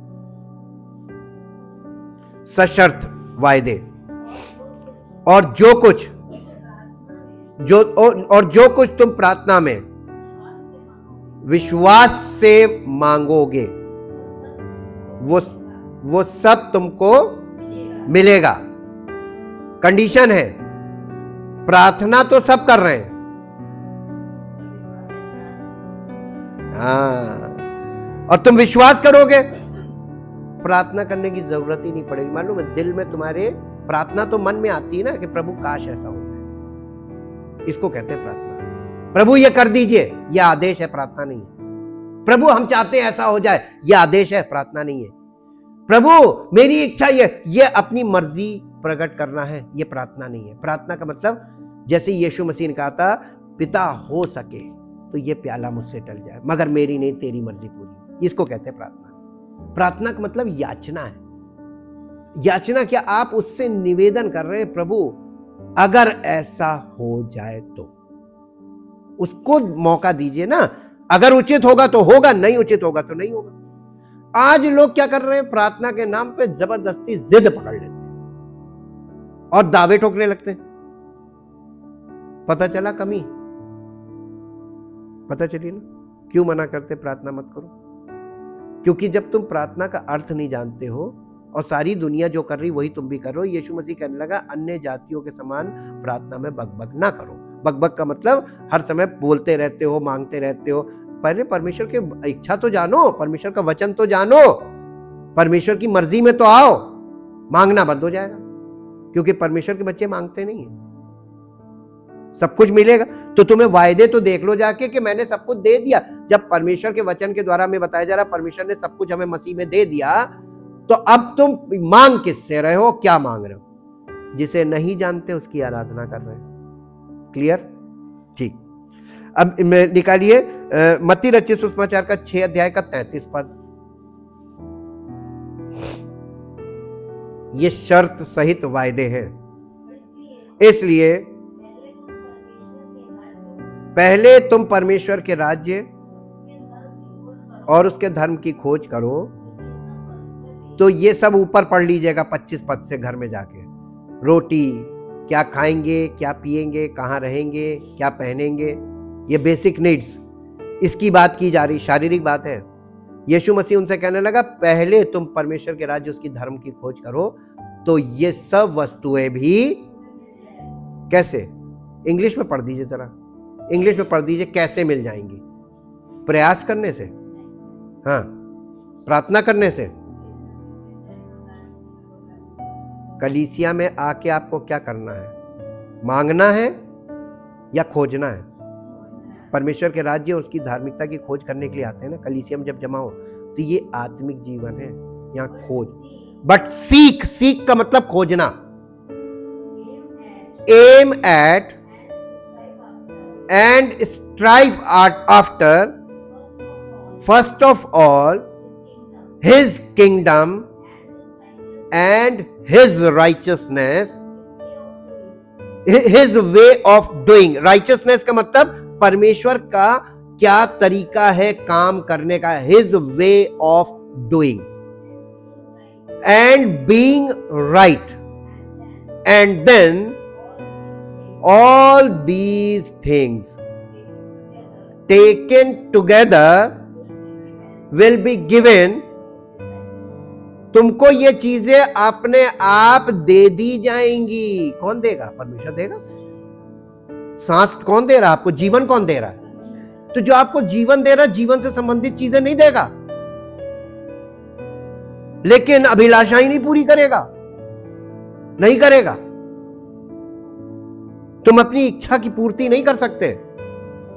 सशर्त वायदे, और जो कुछ तुम प्रार्थना में विश्वास से मांगोगे वो सब तुमको मिलेगा। कंडीशन है, प्रार्थना तो सब कर रहे हैं, हाँ, और तुम विश्वास करोगे, प्रार्थना करने की जरूरत ही नहीं पड़ेगी। मालूम है, दिल में तुम्हारे प्रार्थना तो मन में आती है ना कि प्रभु काश ऐसा हो जाए। इसको कहते हैं प्रार्थना। प्रभु ये कर दीजिए, यह आदेश है, प्रार्थना नहीं है। प्रभु हम चाहते हैं ऐसा हो जाए, यह आदेश है, प्रार्थना नहीं है। प्रभु मेरी इच्छा ये अपनी मर्जी प्रकट करना है, यह प्रार्थना नहीं है। प्रार्थना का मतलब, जैसे यीशु मसीह ने कहा था, पिता हो सके तो ये प्याला मुझसे टल जाए, मगर मेरी नहीं तेरी मर्जी पूरी। इसको कहते हैं प्रार्थना। प्रार्थना का मतलब याचना है। याचना क्या? आप उससे निवेदन कर रहे हैं, प्रभु अगर ऐसा हो जाए तो। उसको मौका दीजिए ना। अगर उचित होगा तो होगा, नहीं उचित होगा तो नहीं होगा। आज लोग क्या कर रहे हैं? प्रार्थना के नाम पे जबरदस्ती जिद पकड़ लेते हैं और दावे ठोकने लगते हैं। पता चला कमी? पता चली ना क्यों मना करते प्रार्थना मत करो? क्योंकि जब तुम प्रार्थना का अर्थ नहीं जानते हो और सारी दुनिया जो कर रही वही तुम भी कर रहे हो। यीशु मसीह कहने लगा, अन्य जातियों के समान प्रार्थना में बकबक ना करो। बकबक का मतलब हर समय बोलते रहते हो, मांगते रहते हो। पहले परमेश्वर की इच्छा तो जानो, परमेश्वर का वचन तो जानो, परमेश्वर की मर्जी में तो आओ, मांगना बंद हो जाएगा। क्योंकि परमेश्वर के बच्चे मांगते नहीं है, सब कुछ मिलेगा। तो तुम्हें वायदे तो देख लो जाके कि मैंने सब कुछ दे दिया। जब परमेश्वर के वचन के द्वारा हमें बताया जा रहा परमेश्वर ने सब कुछ हमें मसीह में दे दिया, तो अब तुम मांग किससे रहे हो, क्या मांग रहे हो? जिसे नहीं जानते उसकी आराधना कर रहे हो। क्लियर? ठीक। अब निकालिए मत्ती रचित सुसमाचार का 6 अध्याय का 33 पद। ये शर्त सहित वायदे हैं। इसलिए पहले तुम परमेश्वर के राज्य और उसके धर्म की खोज करो, तो ये सब ऊपर पढ़ लीजिएगा 25 पद से घर में जाके। रोटी, क्या खाएंगे, क्या पिएंगे, कहाँ रहेंगे, क्या पहनेंगे, ये बेसिक नीड्स, इसकी बात की जा रही, शारीरिक बात है। यीशु मसीह उनसे कहने लगा पहले तुम परमेश्वर के राज्य उसकी धर्म की खोज करो, तो ये सब वस्तुएं भी कैसे, इंग्लिश में पढ़ दीजिए जरा, इंग्लिश में पढ़ दीजिए, कैसे मिल जाएंगी? प्रयास करने से, हाँ, प्रार्थना करने से। कलीसिया में आके आपको क्या करना है? मांगना है या खोजना है? परमेश्वर के राज्य और उसकी धार्मिकता की खोज करने के लिए आते हैं ना कलीसिया में। जब जमा हो तो ये आत्मिक जीवन है, यहाँ खोज। बट सीख, सीख का मतलब खोजना। Aim at and strive after first of all his kingdom and his righteousness, his way of doing. Righteousness का मतलब परमेश्वर का क्या तरीका है काम करने का, his way of doing, and being right, and then all these things taken together will be given. तुमको ये चीजें अपने आप दे दी जाएंगी। कौन देगा? परमेश्वर देगा। सांस कौन दे रहा है आपको? जीवन कौन दे रहा है? तो जो आपको जीवन दे रहा है, जीवन से संबंधित चीजें नहीं देगा, लेकिन अभिलाषाएं नहीं पूरी करेगा, नहीं करेगा। तुम अपनी इच्छा की पूर्ति नहीं कर सकते,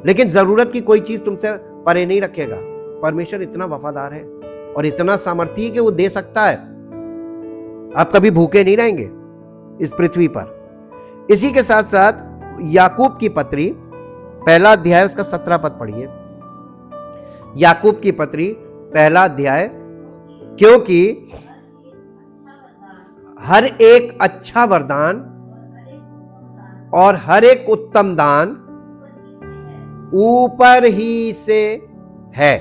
लेकिन जरूरत की कोई चीज तुमसे परे नहीं रखेगा। परमेश्वर इतना वफादार है और इतना सामर्थी है कि वो दे सकता है। आप कभी भूखे नहीं रहेंगे इस पृथ्वी पर। इसी के साथ साथ याकूब की पत्री पहला अध्याय उसका 17 पद पढ़िए। याकूब की पत्री पहला अध्याय, क्योंकि हर एक अच्छा वरदान और हर एक उत्तम दान ऊपर ही से है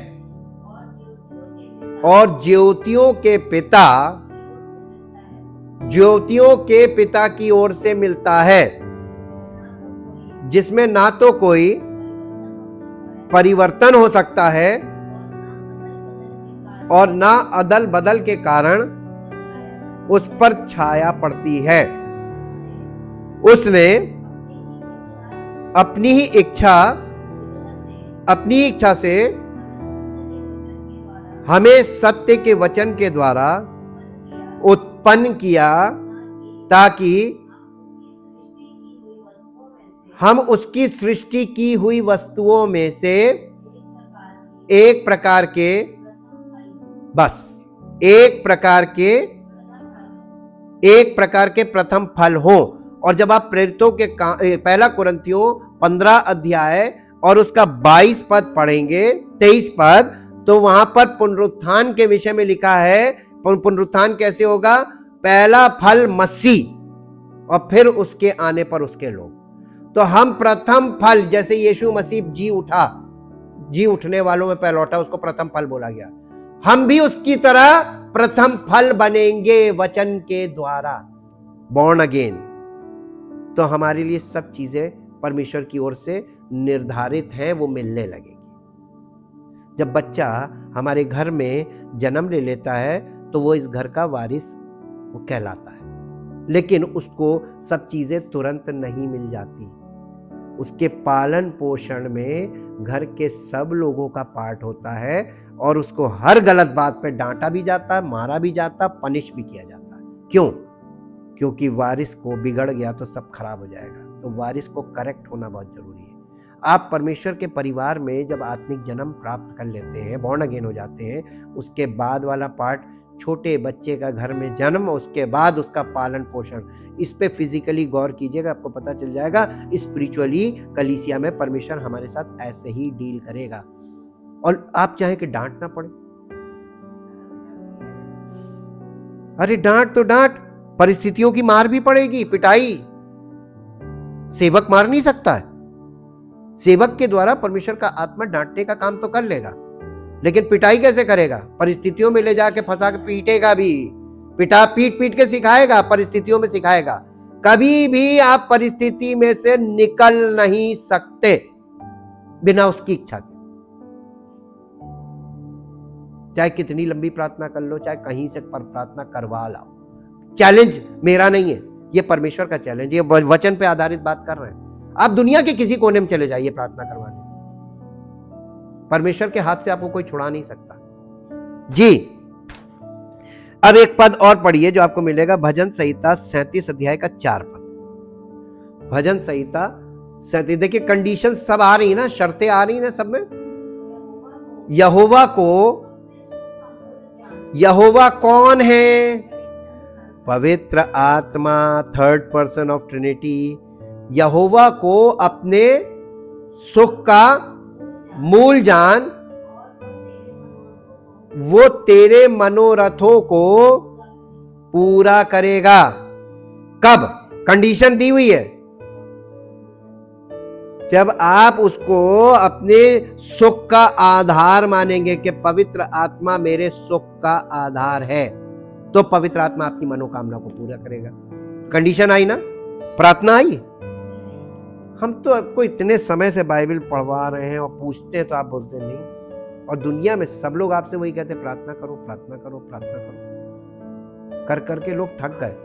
और ज्योतियों के पिता की ओर से मिलता है, जिसमें ना तो कोई परिवर्तन हो सकता है और ना अदल बदल के कारण उस पर छाया पड़ती है। उसने अपनी ही इच्छा से हमें सत्य के वचन के द्वारा उत्पन्न किया, ताकि हम उसकी सृष्टि की हुई वस्तुओं में से एक प्रकार के प्रथम फल हो। और जब आप प्रेरितों के पहला कुरिन्थियों 15 अध्याय और उसका 22 पद पढ़ेंगे, 23 पद, तो वहां पर पुनरुत्थान के विषय में लिखा है। पुनरुत्थान कैसे होगा? पहला फल मसीह और फिर उसके आने पर उसके लोग। तो हम प्रथम फल, जैसे यीशु मसीह जी उठने वालों में पहलौठा, उसको प्रथम फल बोला गया। हम भी उसकी तरह प्रथम फल बनेंगे वचन के द्वारा, बॉर्न अगेन। तो हमारे लिए सब चीजें परमेश्वर की ओर से निर्धारित हैं, वो मिलने लगेगी। जब बच्चा हमारे घर में जन्म ले लेता है तो वो इस घर का वारिस वो कहलाता है, लेकिन उसको सब चीजें तुरंत नहीं मिल जाती। उसके पालन पोषण में घर के सब लोगों का पार्ट होता है और उसको हर गलत बात पे डांटा भी जाता है, मारा भी जाता, पनिश भी किया जाता है। क्यों? क्योंकि वारिस को बिगड़ गया तो सब खराब हो जाएगा। तो वारिस को करेक्ट होना बहुत जरूरी है। आप परमेश्वर के परिवार में जब आत्मिक जन्म प्राप्त कर लेते हैं, बॉर्न अगेन हो जाते हैं, उसके बाद वाला पार्ट छोटे बच्चे का घर में जन्म, उसके बाद उसका पालन पोषण, इस पे फिजिकली गौर कीजिएगा, आपको पता चल जाएगा स्पिरिचुअली कलीसिया में परमेश्वर हमारे साथ ऐसे ही डील करेगा। और आप चाहें कि डांट ना पड़े, अरे डांट तो डांट, परिस्थितियों की मार भी पड़ेगी, पिटाई। सेवक मार नहीं सकता है, सेवक के द्वारा परमेश्वर का आत्मा डांटने का काम तो कर लेगा, लेकिन पिटाई कैसे करेगा? परिस्थितियों में ले जाके फंसा के पीटेगा भी, पीट पीट के सिखाएगा, परिस्थितियों में सिखाएगा। कभी भी आप परिस्थिति में से निकल नहीं सकते बिना उसकी इच्छा के। चाहे कितनी लंबी प्रार्थना कर लो, चाहे कहीं से प्रार्थना करवा लाओ, चैलेंज मेरा नहीं है, ये परमेश्वर का चैलेंज, ये वचन पे आधारित बात कर रहे हैं। आप दुनिया के किसी कोने में चले जाइए प्रार्थना करवाने, परमेश्वर के हाथ से आपको कोई छुड़ा नहीं सकता जी। अब एक पद और पढ़िए जो आपको मिलेगा, भजन संहिता 37 अध्याय का 4 पद। भजन संहिता 37, देखिए कंडीशन सब आ रही है ना, शर्तें आ रही है ना सब में। यहोवा कौन है? पवित्र आत्मा, थर्ड पर्सन ऑफ ट्रिनिटी। यहोवा को अपने सुख का मूल जान, वो तेरे मनोरथों को पूरा करेगा। कब? कंडीशन दी हुई है, जब आप उसको अपने सुख का आधार मानेंगे कि पवित्र आत्मा मेरे सुख का आधार है, तो पवित्र आत्मा आपकी मनोकामना को पूरा करेगा। कंडीशन आई ना, प्रार्थना आई। हम तो आपको इतने समय से बाइबल पढ़वा रहे हैं और पूछते हैं तो आप बोलते नहीं, और दुनिया में सब लोग आपसे वही कहते हैं, प्रार्थना करो प्रार्थना करो प्रार्थना करो। कर करके लोग थक गए,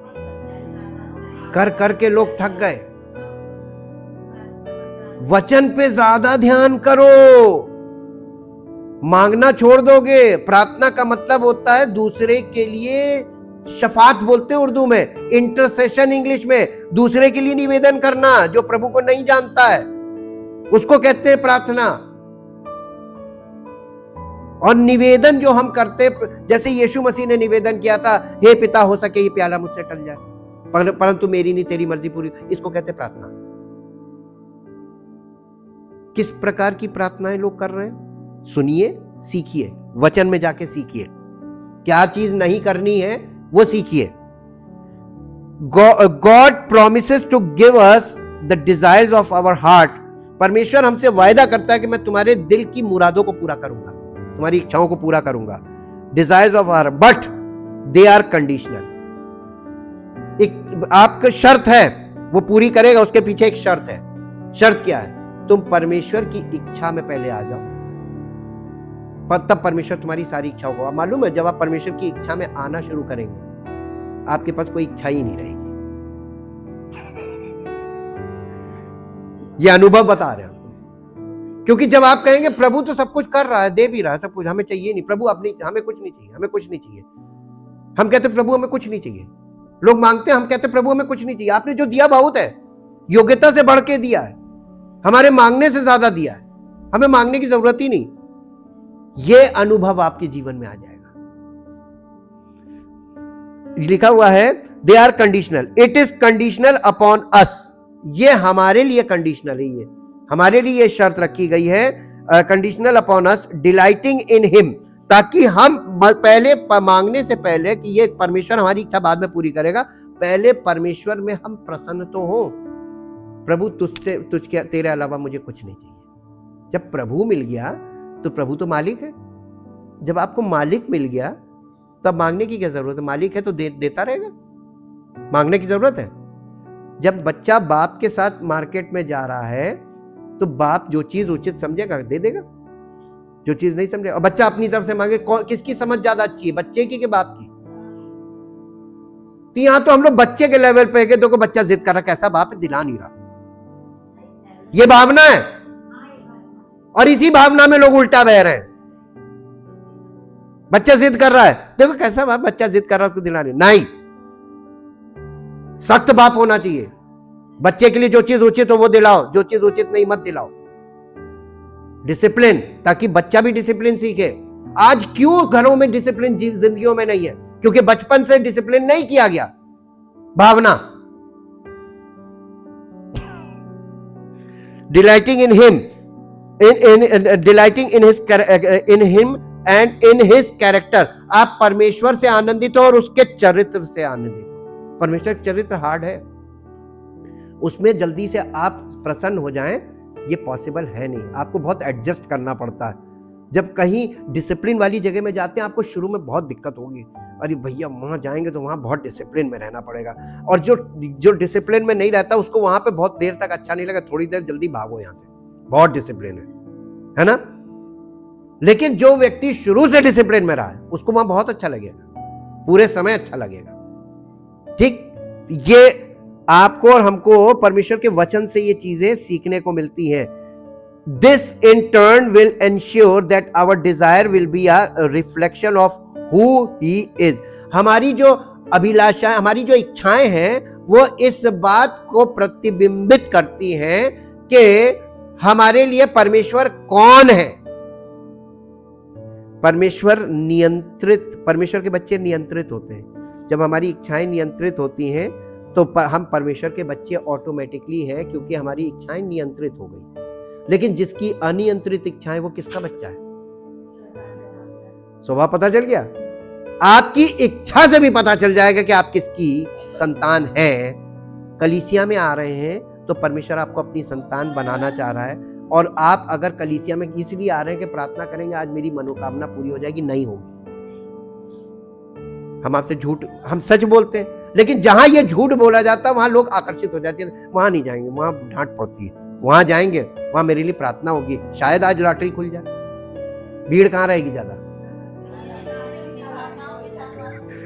कर करके लोग थक गए। वचन पे ज्यादा ध्यान करो, मांगना छोड़ दोगे। प्रार्थना का मतलब होता है दूसरे के लिए, शफात बोलते हैं उर्दू में, इंटरसेशन इंग्लिश में, दूसरे के लिए निवेदन करना जो प्रभु को नहीं जानता है, उसको कहते हैं प्रार्थना। और निवेदन जो हम करते, जैसे यीशु मसीह ने निवेदन किया था, हे पिता हो सके ये प्याला मुझसे टल जाए, परंतु मेरी नहीं तेरी मर्जी पूरी, इसको कहते हैं प्रार्थना। किस प्रकार की प्रार्थनाएं लोग कर रहे हैं? सुनिए, सीखिए, वचन में जाके सीखिए, क्या चीज नहीं करनी है वो सीखिए। God promises to give us the desires of our heart. परमेश्वर हमसे वायदा करता है कि मैं तुम्हारे दिल की मुरादों को पूरा करूंगा, तुम्हारी इच्छाओं को पूरा करूंगा। Desires of our, but they are conditional. एक आपका शर्त है, वो पूरी करेगा, उसके पीछे एक शर्त है। शर्त क्या है? तुम परमेश्वर की इच्छा में पहले आ जाओ, पर तब परमेश्वर तुम्हारी सारी इच्छाओं को। मालूम है, जब आप परमेश्वर की इच्छा में आना शुरू करेंगे, आपके पास कोई इच्छा ही नहीं रहेगी। यह अनुभव बता रहे हैं आपको, क्योंकि जब आप कहेंगे प्रभु तो सब कुछ कर रहा है, दे भी रहा है सब कुछ, हमें चाहिए नहीं प्रभु, अपनी हमें कुछ नहीं चाहिए, हमें कुछ नहीं चाहिए। हम कहते प्रभु हमें कुछ नहीं चाहिए। लोग मांगते हैं, हम कहते प्रभु हमें कुछ नहीं चाहिए। आपने जो दिया बहुत है, योग्यता से बढ़ के दिया है, हमारे मांगने से ज्यादा दिया है, हमें मांगने की जरूरत ही नहीं। यह अनुभव आपके जीवन में आ जाएगा। लिखा हुआ है they are conditional, it is conditional upon us. ये हमारे लिए कंडीशनल है, ये हमारे लिए ये शर्त रखी गई है, conditional upon us delighting in him, ताकि हम पहले मांगने से पहले कि ये परमेश्वर हमारी इच्छा बाद में पूरी करेगा, पहले परमेश्वर में हम प्रसन्न तो हो। प्रभु तुझके तेरे अलावा मुझे कुछ नहीं चाहिए। जब प्रभु मिल गया तो प्रभु तो मालिक है। जब आपको मालिक मिल गया तब मांगने की क्या जरूरत है? मालिक है तो देता रहेगा, मांगने की जरूरत है। जब बच्चा बाप के साथ मार्केट में जा रहा है तो बाप जो चीज उचित समझेगा दे देगा, जो चीज नहीं समझेगा। और बच्चा अपनी तरफ से मांगे, किसकी समझ ज्यादा अच्छी है, बच्चे की कि बाप की? तो यहां तो हम लोग बच्चे के लेवल पे गए, देखो बच्चा जिद कर रहा, कैसा बाप है, दिला नहीं रहा, ये भावना है। और इसी भावना में लोग उल्टा बह रहे हैं। बच्चा जिद कर रहा है, देखो कैसा बाप, बच्चा जिद कर रहा है, उसको दिला नहीं। सख्त बाप होना चाहिए। बच्चे के लिए जो चीज उचित हो वो दिलाओ, जो चीज उचित नहीं मत दिलाओ। डिसिप्लिन, ताकि बच्चा भी डिसिप्लिन सीखे। आज क्यों घरों में डिसिप्लिन जिंदगियों में नहीं है? क्योंकि बचपन से डिसिप्लिन नहीं किया गया। भावना, delighting in him, delighting in him and in his character. आप परमेश्वर से आनंदित हो और उसके चरित्र से आनंदित हो। परमेश्वर का चरित्र हार्ड है, उसमें जल्दी से आप प्रसन्न हो जाएं ये पॉसिबल है नहीं। आपको बहुत एडजस्ट करना पड़ता है। जब कहीं डिसिप्लिन वाली जगह में जाते हैं आपको शुरू में बहुत दिक्कत होगी, अरे भैया वहां जाएंगे तो वहां बहुत डिसिप्लिन में रहना पड़ेगा। और जो डिसिप्लिन में नहीं रहता उसको वहां पे बहुत देर तक अच्छा नहीं लगा, थोड़ी देर जल्दी भागो यहां से, बहुत डिसिप्लिन है ना। लेकिन जो व्यक्ति शुरू से डिसिप्लिन में रहा है उसको वहां बहुत अच्छा लगेगा, पूरे समय अच्छा लगेगा। ठीक, ये आपको और हमको परमेश्वर के वचन से ये चीजें सीखने को मिलती हैं। This in turn will ensure that our desire will be a reflection of who he is. हमारी जो अभिलाषाएं, हमारी जो इच्छाएं हैं वो इस बात को प्रतिबिंबित करती हैं कि हमारे लिए परमेश्वर कौन है। परमेश्वर नियंत्रित, परमेश्वर के बच्चे नियंत्रित होते हैं। जब हमारी इच्छाएं नियंत्रित होती हैं तो हम परमेश्वर के बच्चे ऑटोमेटिकली हैं, क्योंकि हमारी इच्छाएं नियंत्रित हो गई। लेकिन जिसकी अनियंत्रित इच्छाएं वो किसका बच्चा है? स्वभाव पता चल गया। आपकी इच्छा से भी पता चल जाएगा कि आप किसकी संतान हैं। कलीसिया में आ रहे हैं तो परमेश्वर आपको अपनी संतान बनाना चाह रहा है, और आप अगर कलीसिया में इसलिए आ रहे हैं कि प्रार्थना करेंगे आज मेरी मनोकामना पूरी हो जाएगी, नहीं होगी। हम आपसे झूठ, हम सच बोलते हैं, लेकिन जहां ये झूठ बोला जाता है वहां लोग आकर्षित हो जाते हैं। वहां नहीं जाएंगे, वहां डांट पड़ती है। वहां जाएंगे, वहां मेरे लिए प्रार्थना होगी, शायद आज लॉटरी खुल जाए। भीड़ कहां रहेगी ज्यादा?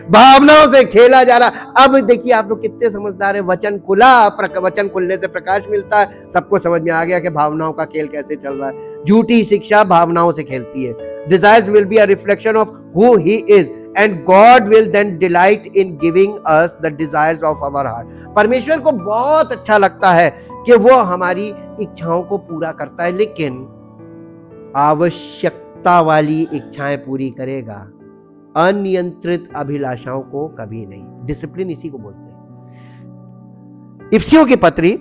भावनाओं से खेला जा रहा। अब देखिए आप लोग कितने समझदार है। वचन खुला, वचन खुलने से प्रकाश मिलता है, सबको समझ में आ गया कि भावनाओं का खेल कैसे चल रहा है। झूठी शिक्षा भावनाओं से खेलती है। Desires will be a reflection of who he is and God will then delight in giving us the desires of our heart. परमेश्वर को बहुत अच्छा लगता है कि वो हमारी इच्छाओं को पूरा करता है, लेकिन आवश्यकता वाली इच्छाएं पूरी करेगा, अनियंत्रित अभिलाषाओं को कभी नहीं। डिसिप्लिन इसी को बोलते हैं। इफिसियों की पत्री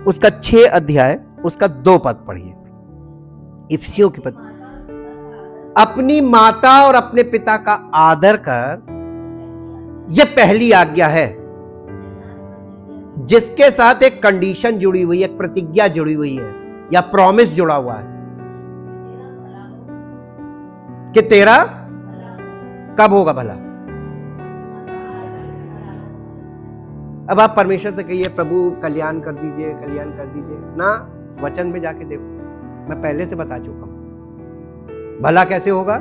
उसका 6 अध्याय उसका 2 पद पढ़िए। इफिसियों की पत्री, अपनी माता और अपने पिता का आदर कर, यह पहली आज्ञा है, जिसके साथ एक कंडीशन जुड़ी हुई है, एक प्रतिज्ञा जुड़ी हुई है या प्रॉमिस जुड़ा हुआ है कि तेरा कब होगा भला। अब आप परमेश्वर से कहिए प्रभु कल्याण कर दीजिए, कल्याण कर दीजिए ना। वचन में जाके देखो, मैं पहले से बता चुका हूं भला कैसे होगा।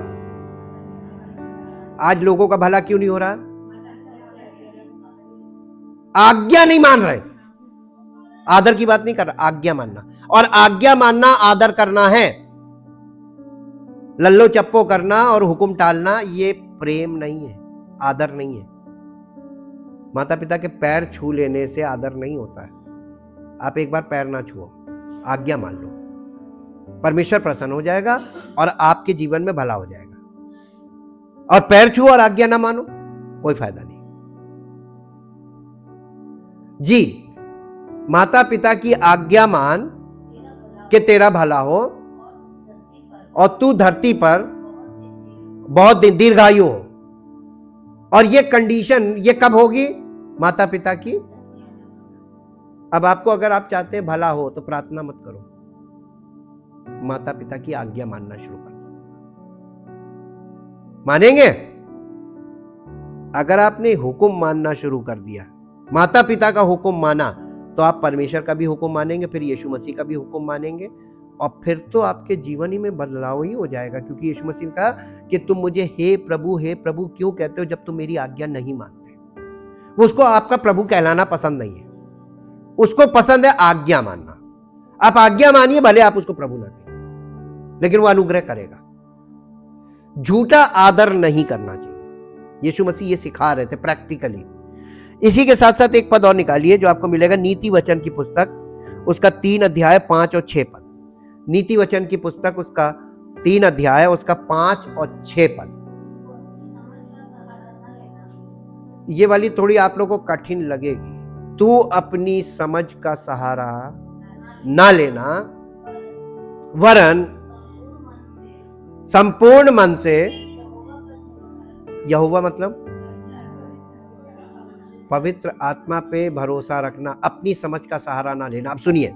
आज लोगों का भला क्यों नहीं हो रहा? आज्ञा नहीं मान रहे। आदर की बात नहीं कर रहा, आज्ञा मानना। और आज्ञा मानना आदर करना है। लल्लो चप्पो करना और हुक्म टालना ये प्रेम नहीं है, आदर नहीं है। माता पिता के पैर छू लेने से आदर नहीं होता है। आप एक बार पैर ना छुओ, आज्ञा मान लो, परमेश्वर प्रसन्न हो जाएगा और आपके जीवन में भला हो जाएगा। और पैर छुओ और आज्ञा ना मानो, कोई फायदा नहीं जी। माता पिता की आज्ञा मान कि तेरा भला हो और तू धरती पर बहुत दिन दीर्घायु हो। और ये कंडीशन ये कब होगी? माता पिता की। अब आपको अगर आप चाहते हैं भला हो तो प्रार्थना मत करो, माता पिता की आज्ञा मानना शुरू कर दो। मानेंगे? अगर आपने हुक्म मानना शुरू कर दिया, माता पिता का हुक्म माना, तो आप परमेश्वर का भी हुक्म मानेंगे, फिर यीशु मसीह का भी हुक्म मानेंगे, और फिर तो आपके जीवन ही में बदलाव ही हो जाएगा। क्योंकि यीशु मसीह ने कहा कि तुम मुझे हे प्रभु क्यों कहते हो जब तुम मेरी आज्ञा नहीं मानते। वो उसको आपका प्रभु कहलाना पसंद नहीं है, उसको पसंद है आज्ञा मानना। आप आज्ञा मानिए, भले आप उसको प्रभु ना कहिए, लेकिन वो अनुग्रह करेगा। झूठा आदर नहीं करना चाहिए। यीशु मसीह ये सिखा रहे थे प्रैक्टिकली। इसी के साथ साथ एक पद और निकालिए जो आपको मिलेगा नीति वचन की पुस्तक, उसका 3 अध्याय 5 और 6 पद। नीति वचन की पुस्तक उसका 3 अध्याय उसका 5 और 6 पद। ये वाली थोड़ी आप लोगों को कठिन लगेगी। तू अपनी समझ का सहारा ना लेना, वरन संपूर्ण मन से, यहोवा मतलब पवित्र आत्मा पे भरोसा रखना, अपनी समझ का सहारा ना लेना। अब सुनिए,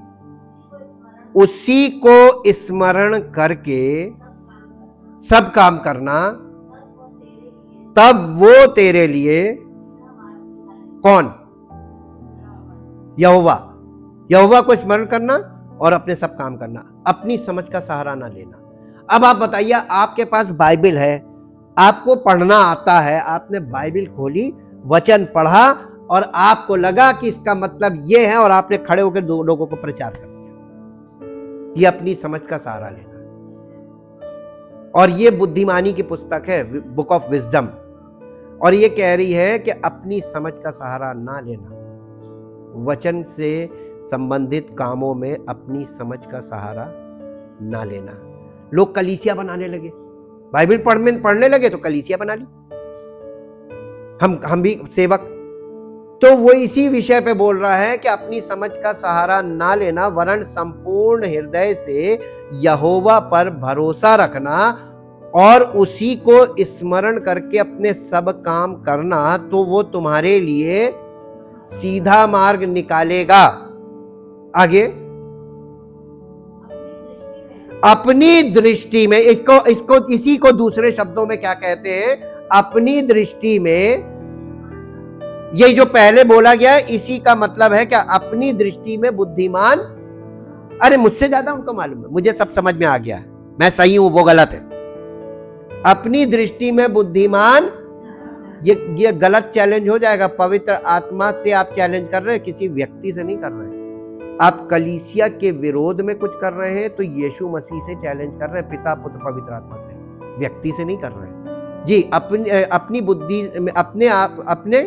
उसी को स्मरण करके सब काम करना, तब वो तेरे लिए, कौन? यहोवा। यहोवा को स्मरण करना और अपने सब काम करना, अपनी समझ का सहारा ना लेना। अब आप बताइए, आपके पास बाइबल है, आपको पढ़ना आता है, आपने बाइबल खोली, वचन पढ़ा और आपको लगा कि इसका मतलब यह है और आपने खड़े होकर 2 लोगों को प्रचार कर दिया। ये अपनी समझ का सहारा लेना। और ये बुद्धिमानी की पुस्तक है, बुक ऑफ विजडम, और ये कह रही है कि अपनी समझ का सहारा ना लेना, वचन से संबंधित कामों में अपनी समझ का सहारा ना लेना। लोग कलीसिया बनाने लगे, बाइबल पढ़ने लगे तो कलीसिया बना ली। हम भी सेवक, तो वो इसी विषय पे बोल रहा है कि अपनी समझ का सहारा ना लेना, वरन संपूर्ण हृदय से यहोवा पर भरोसा रखना और उसी को स्मरण करके अपने सब काम करना, तो वो तुम्हारे लिए सीधा मार्ग निकालेगा। आगे, अपनी दृष्टि में, इसी को दूसरे शब्दों में क्या कहते हैं? अपनी दृष्टि में। ये जो पहले बोला गया है, इसी का मतलब है क्या? अपनी दृष्टि में बुद्धिमान। अरे मुझसे ज्यादा उनको मालूम है, मुझे सब समझ में आ गया है, मैं सही हूं, वो गलत है। अपनी दृष्टि में बुद्धिमान, ये गलत चैलेंज हो जाएगा। पवित्र आत्मा से आप चैलेंज कर रहे हैं, किसी व्यक्ति से नहीं कर रहे हैं। आप कलीसिया के विरोध में कुछ कर रहे हैं तो यीशु मसीह से चैलेंज कर रहे हैं, पिता पुत्र पवित्र आत्मा से, व्यक्ति से नहीं कर रहे हैं जी। अपनी बुद्धि, अपने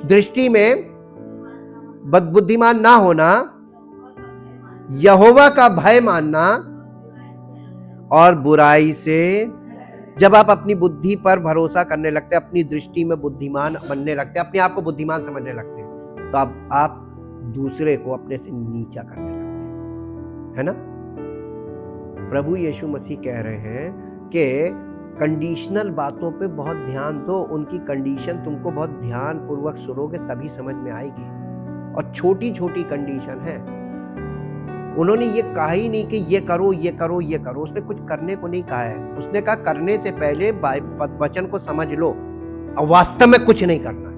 दृष्टि में बुद्धिमान ना होना, यहोवा का भय मानना और बुराई से। जब आप अपनी बुद्धि पर भरोसा करने लगते हैं, अपनी दृष्टि में बुद्धिमान बनने लगते हैं, अपने आप को बुद्धिमान समझने लगते हैं, तो आप दूसरे को अपने से नीचा करने लगते हैं, है ना। प्रभु यीशु मसीह कह रहे हैं कि कंडीशनल बातों पे बहुत ध्यान दो, उनकी कंडीशन तुमको बहुत ध्यान पूर्वक सुनोगे तभी समझ में आएगी। और छोटी छोटी कंडीशन है, उन्होंने ये कहा ही नहीं कि ये करो ये करो ये करो, उसने कुछ करने को नहीं कहा है। उसने कहा करने से पहले वचन को समझ लो, और वास्तव में कुछ नहीं करना है।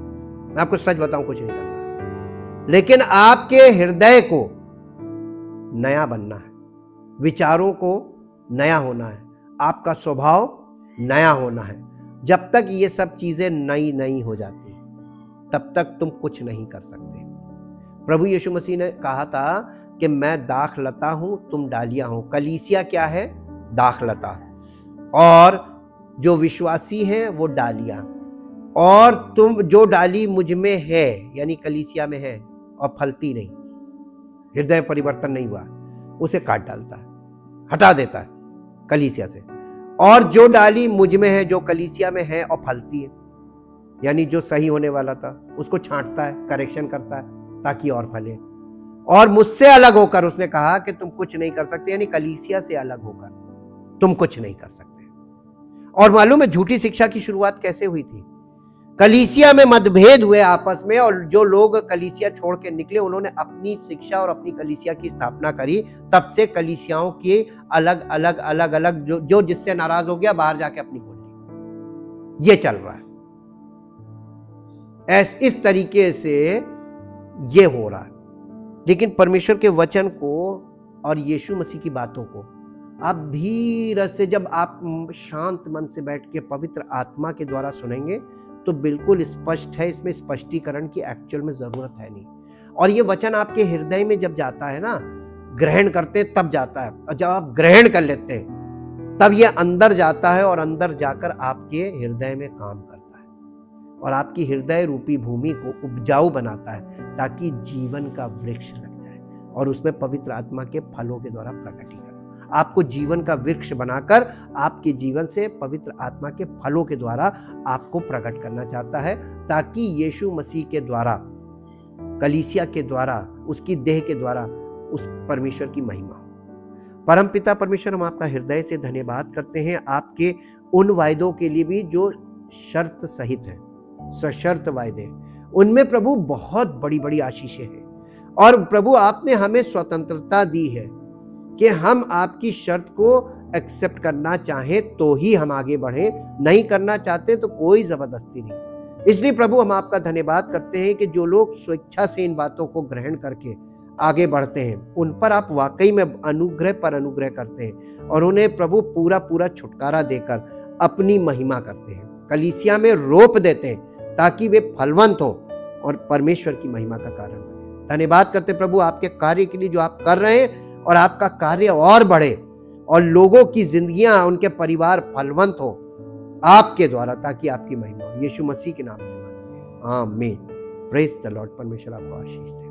मैं आपको सच बताऊं, कुछ नहीं करना है, लेकिन आपके हृदय को नया बनना है, विचारों को नया होना है, आपका स्वभाव नया होना है। जब तक ये सब चीजें नई नई हो जाती तब तक तुम कुछ नहीं कर सकते। प्रभु यीशु मसीह ने कहा था कि मैं दाखलता हूं, तुम डालियां हो। कलीसिया क्या है? दाखलता। और जो विश्वासी हैं वो डालियां। और तुम जो डाली मुझ में है, यानी कलीसिया में है और फलती नहीं, हृदय परिवर्तन नहीं हुआ, उसे काट डालता है, हटा देता है कलीसिया से। और जो डाली मुझ में है, जो कलीसिया में है और फलती है, यानी जो सही होने वाला था उसको छांटता है, करेक्शन करता है ताकि और फले। और मुझसे अलग होकर उसने कहा कि तुम कुछ नहीं कर सकते, यानी कलीसिया से अलग होकर तुम कुछ नहीं कर सकते। और मालूम है झूठी शिक्षा की शुरुआत कैसे हुई थी? कलीसिया में मतभेद हुए आपस में, और जो लोग कलीसिया छोड़ के निकले उन्होंने अपनी शिक्षा और अपनी कलीसिया की स्थापना करी। तब से कलीसियाओं की अलग अलग अलग अलग जो जिससे नाराज हो गया बाहर जाके अपनी खोल ली। ये चल रहा है, इस तरीके से ये हो रहा है। लेकिन परमेश्वर के वचन को और यीशु मसीह की बातों को आप धीरे से, जब आप शांत मन से बैठ के पवित्र आत्मा के द्वारा सुनेंगे तो बिल्कुल स्पष्ट है, इसमें स्पष्टीकरण की एक्चुअल में जरूरत है नहीं। और ये वचन आपके हृदय में जब जाता है ना, ग्रहण करते हैं तब जाता है, और जब आप ग्रहण कर लेते हैं तब ये अंदर जाता है और अंदर जाकर आपके हृदय में काम करता है। और आपकी हृदय रूपी भूमि को उपजाऊ बनाता है ताकि जीवन का वृक्ष लग जाए और उसमें पवित्र आत्मा के फलों के द्वारा प्रकटीकरण। आपको जीवन का वृक्ष बनाकर आपके जीवन से पवित्र आत्मा के फलों के द्वारा आपको प्रकट करना चाहता है, ताकि यीशु मसीह के द्वारा, कलीसिया के द्वारा, उसकी देह के द्वारा उस परमेश्वर की महिमा हो। परमपिता परमेश्वर, हम आपका हृदय से धन्यवाद करते हैं आपके उन वायदों के लिए भी जो शर्त सहित है, सशर्त वायदे, उनमें प्रभु बहुत बड़ी बड़ी आशीषें हैं। और प्रभु आपने हमें स्वतंत्रता दी है कि हम आपकी शर्त को एक्सेप्ट करना चाहें तो ही हम आगे बढ़े, नहीं करना चाहते तो कोई जबरदस्ती नहीं। इसलिए प्रभु हम आपका धन्यवाद करते हैं कि जो लोग स्वेच्छा से इन बातों को ग्रहण करके आगे बढ़ते हैं, उन पर आप वाकई में अनुग्रह पर अनुग्रह करते हैं और उन्हें प्रभु पूरा पूरा छुटकारा देकर अपनी महिमा करते हैं, कलीसिया में रोप देते हैं ताकि वे फलवंत हों और परमेश्वर की महिमा का कारण बने। धन्यवाद करते प्रभु आपके कार्य के लिए जो आप कर रहे हैं, और आपका कार्य और बढ़े और लोगों की जिंदगियां, उनके परिवार फलवंत हो आपके द्वारा, ताकि आपकी महिमा हो। यीशु मसीह के नाम से मांगते हैं, आमीन। Praise the Lord. परमेश्वर आपको आशीष दे।